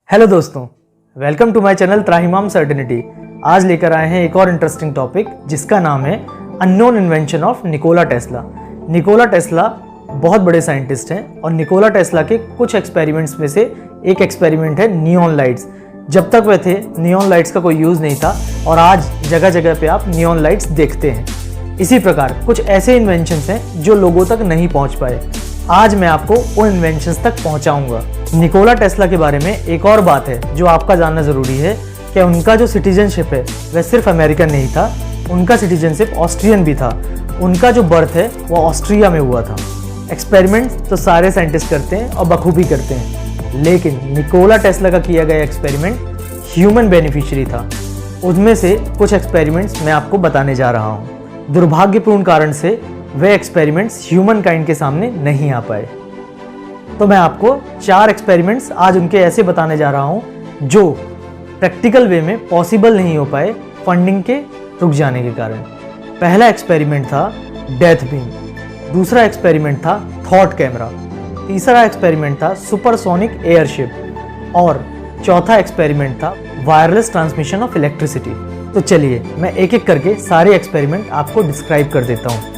Hello दोस्तों, welcome to my channel Trahimam certainty. आज लेकर आए हैं एक और इंटरेस्टिंग टॉपिक जिसका नाम है unknown invention of Nikola Tesla. Nikola Tesla बहुत बड़े साइंटिस्ट हैं और निकोला टेस्ला के कुछ एक्सपेरिमेंट्स में से एक एक्सपेरिमेंट है नियॉन लाइट्स। जब तक वह थे नियॉन लाइट्स का कोई यूज़ नहीं था और आज जगह जगह पे आप नियॉन लाइट्स देखते हैं। इसी प्रकार कुछ ऐसे इन्वेंशंस हैं जो लोगों तक नहीं पहुंच पाए। आज मैं आपको उन इन्वेंशंस तक पहुंचाऊंगा। निकोला टेस्ला के बारे में एक और बात है जो आपका जानना ज़रूरी है कि उनका जो सिटीजनशिप है वह सिर्फ अमेरिकन नहीं था, उनका सिटीजनशिप ऑस्ट्रियन भी था। उनका जो बर्थ है वो ऑस्ट्रिया में हुआ था। एक्सपेरिमेंट तो सारे साइंटिस्ट करते हैं और बखूबी करते हैं, लेकिन निकोला टेस्ला का किया गया एक्सपेरिमेंट ह्यूमन बेनिफिशियरी था। उनमें से कुछ एक्सपेरिमेंट्स मैं आपको बताने जा रहा हूँ। दुर्भाग्यपूर्ण कारण से वे एक्सपेरिमेंट्स ह्यूमन काइंड के सामने नहीं आ पाए। तो मैं आपको 4 एक्सपेरिमेंट्स आज उनके ऐसे बताने जा रहा हूं जो प्रैक्टिकल वे में पॉसिबल नहीं हो पाए फंडिंग के रुक जाने के कारण। पहला एक्सपेरिमेंट था डेथ बीम, दूसरा एक्सपेरिमेंट था थॉट कैमरा, तीसरा एक्सपेरिमेंट था सुपरसोनिक एयरशिप और चौथा एक्सपेरिमेंट था वायरलेस ट्रांसमिशन ऑफ इलेक्ट्रिसिटी। तो चलिए मैं एक एक करके सारे एक्सपेरिमेंट आपको डिस्क्राइब कर देता हूँ।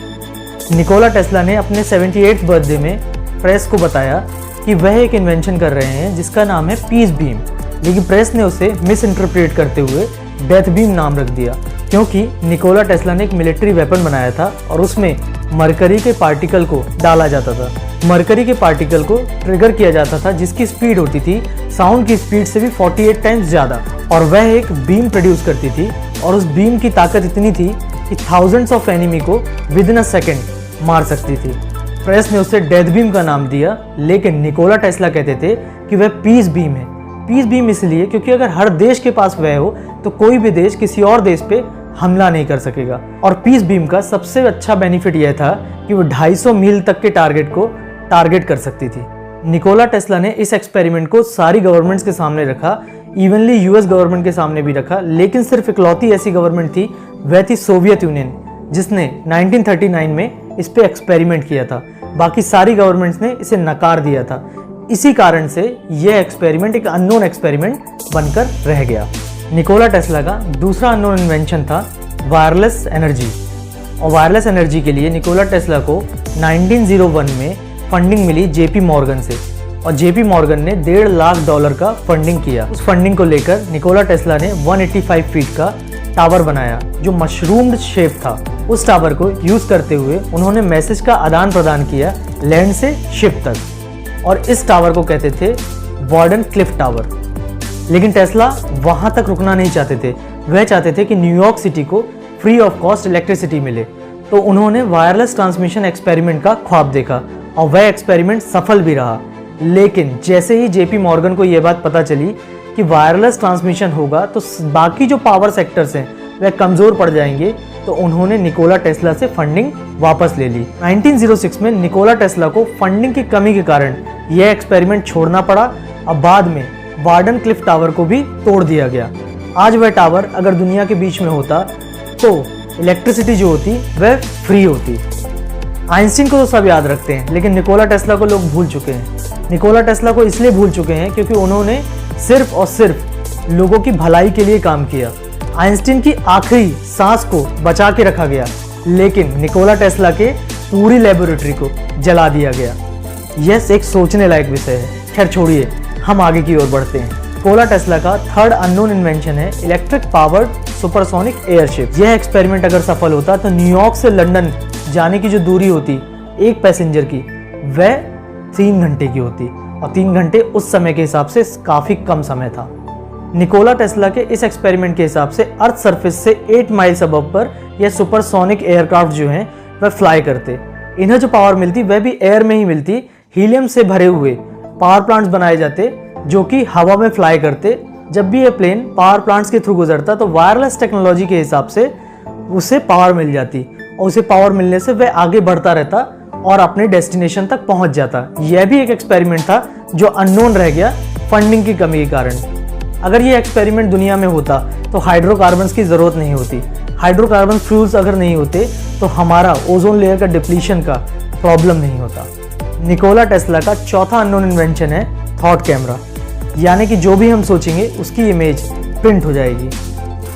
निकोला टेस्ला ने अपने 78th बर्थडे में प्रेस को बताया कि वह एक इन्वेंशन कर रहे हैं जिसका नाम है पीस बीम, लेकिन प्रेस ने उसे मिस इंटरप्रेट करते हुए डेथ बीम नाम रख दिया, क्योंकि निकोला टेस्ला ने एक मिलिट्री वेपन बनाया था और उसमें मरकरी के पार्टिकल को डाला जाता था। मरकरी के पार्टिकल को ट्रिगर किया जाता था जिसकी स्पीड होती थी साउंड की स्पीड से भी 48 टाइम्स ज़्यादा, और वह एक बीम प्रोड्यूस करती थी और उस बीम की ताकत इतनी थी कि थाउजेंड्स ऑफ एनिमी को विद इन अ सेकेंड मार सकती थी। प्रेस ने उसे डेथ बीम का नाम दिया, लेकिन निकोला टेस्ला कहते थे कि वह पीस बीम है। पीस बीम इसलिए क्योंकि अगर हर देश के पास वह हो तो कोई भी देश किसी और देश पे हमला नहीं कर सकेगा। और पीस बीम का सबसे अच्छा बेनिफिट यह था कि वो 250 मील तक के टारगेट को टारगेट कर सकती थी। निकोला टेस्ला ने इस एक्सपेरिमेंट को सारी गवर्नमेंट्स के सामने रखा, इवनली यूएस गवर्नमेंट के सामने भी रखा, लेकिन सिर्फ इकलौती ऐसी गवर्नमेंट थी, वह थी सोवियत यूनियन, जिसने 1939 में इस पे एक्सपेरिमेंट किया था। बाकी सारी गवर्नमेंट्स ने इसे नकार दिया था। इसी कारण से यह एक्सपेरिमेंट एक अननोन एक्सपेरिमेंट बनकर रह गया। निकोला टेस्ला का दूसरा अननोन इन्वेंशन था वायरलेस एनर्जी, और वायरलेस एनर्जी के लिए निकोला टेस्ला को 1901 में फंडिंग मिली जेपी मॉर्गन से, और जेपी मॉर्गन ने $1.5 लाख का फंडिंग किया। उस फंडिंग को लेकर निकोला टेस्ला ने 185 फीट का टावर बनाया जो मशरूम्ड शेप था। उस टावर को यूज करते हुए उन्होंने मैसेज का आदान प्रदान किया लैंड से शिप तक, और इस टावर को कहते थे वार्डन क्लिफ टावर। लेकिन टेस्ला वहां तक रुकना नहीं चाहते थे, वह चाहते थे कि न्यूयॉर्क सिटी को फ्री ऑफ कॉस्ट इलेक्ट्रिसिटी मिले। तो उन्होंने वायरलेस ट्रांसमिशन एक्सपेरिमेंट का ख्वाब देखा और वह एक्सपेरिमेंट सफल भी रहा। लेकिन जैसे ही जेपी मॉर्गन को यह बात पता चली कि वायरलेस ट्रांसमिशन होगा तो बाकी जो पावर सेक्टर्स हैं वह कमज़ोर पड़ जाएंगे, तो उन्होंने निकोला टेस्ला से फंडिंग वापस ले ली। 1906 में निकोला टेस्ला को फंडिंग की कमी के कारण यह एक्सपेरिमेंट छोड़ना पड़ा और बाद में वार्डन क्लिफ टावर को भी तोड़ दिया गया। आज वह टावर अगर दुनिया के बीच में होता तो इलेक्ट्रिसिटी जो होती वह फ्री होती। आइंस्टीन को तो सब याद रखते हैं, लेकिन निकोला टेस्ला को लोग भूल चुके हैं। निकोला टेस्ला को इसलिए भूल चुके हैं क्योंकि उन्होंने सिर्फ और सिर्फ लोगों की भलाई के लिए काम किया। आइंस्टीन की आखिरी सांस को बचा के रखा गया, लेकिन निकोला टेस्ला के पूरी लेबोरेटरी को जला दिया गया। यह एक सोचने लायक विषय है। खैर छोड़िए, हम आगे की ओर बढ़ते हैं। निकोला टेस्ला का थर्ड अननोन इन्वेंशन है इलेक्ट्रिक पावर्ड सुपरसोनिक एयरशिप। यह एक्सपेरिमेंट अगर सफल होता तो न्यूयॉर्क से लंदन जाने की जो दूरी होती एक पैसेंजर की, वह 3 घंटे की होती, और 3 घंटे उस समय के हिसाब से काफ़ी कम समय था। निकोला टेस्ला के इस एक्सपेरिमेंट के हिसाब से अर्थ सरफेस से 8 माइल्स अबव पर यह सुपरसोनिक एयरक्राफ्ट जो हैं वह फ्लाई करते। इन्हें जो पावर मिलती वह भी एयर में ही मिलती। हीलियम से भरे हुए पावर प्लांट्स बनाए जाते जो कि हवा में फ्लाई करते। जब भी यह प्लेन पावर प्लांट्स के थ्रू गुजरता तो वायरलेस टेक्नोलॉजी के हिसाब से उसे पावर मिल जाती, और उसे पावर मिलने से वह आगे बढ़ता रहता और अपने डेस्टिनेशन तक पहुंच जाता। यह भी एक एक्सपेरिमेंट था जो अननोन रह गया फंडिंग की कमी के कारण। अगर ये एक्सपेरिमेंट दुनिया में होता तो हाइड्रोकार्बन्स की ज़रूरत नहीं होती। हाइड्रोकार्बन फ्यूल्स अगर नहीं होते तो हमारा ओजोन लेयर का डिप्लीशन का प्रॉब्लम नहीं होता। निकोला टेस्ला का चौथा अननोन इन्वेंशन है थॉट कैमरा। यानी कि जो भी हम सोचेंगे उसकी इमेज प्रिंट हो जाएगी।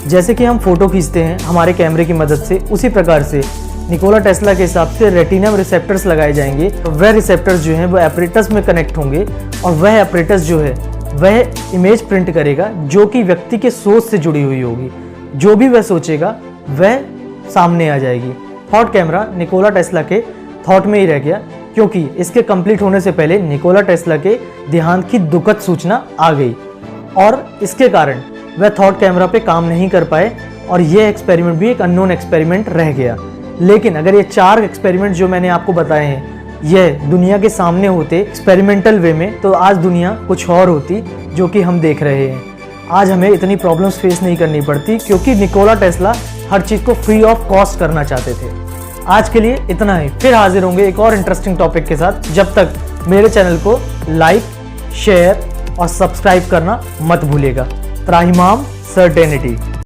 जैसे कि हम फोटो खींचते हैं हमारे कैमरे की मदद से, उसी प्रकार से निकोला टेस्ला के हिसाब से रेटिना में रिसेप्टर्स लगाए जाएंगे। तो वह रिसेप्टर्स जो हैं वो एपरेटस में कनेक्ट होंगे और वह एपरेटस जो है वह इमेज प्रिंट करेगा जो कि व्यक्ति के सोच से जुड़ी हुई होगी। जो भी वह सोचेगा वह सामने आ जाएगी। थॉट कैमरा निकोला टेस्ला के थॉट में ही रह गया, क्योंकि इसके कंप्लीट होने से पहले निकोला टेस्ला के देहांत की दुखद सूचना आ गई और इसके कारण वह थॉट कैमरा पे काम नहीं कर पाए और यह एक्सपेरिमेंट भी एक अननोन एक्सपेरिमेंट रह गया। लेकिन अगर ये 4 एक्सपेरिमेंट जो मैंने आपको बताए हैं यह दुनिया के सामने होते एक्सपेरिमेंटल वे में, तो आज दुनिया कुछ और होती जो कि हम देख रहे हैं। आज हमें इतनी प्रॉब्लम्स फेस नहीं करनी पड़ती, क्योंकि निकोला टेस्ला हर चीज़ को फ्री ऑफ कॉस्ट करना चाहते थे। आज के लिए इतना ही, फिर हाजिर होंगे एक और इंटरेस्टिंग टॉपिक के साथ। जब तक मेरे चैनल को लाइक, शेयर और सब्सक्राइब करना मत भूलिएगा। त्राहिमाम सर्टेनिटी।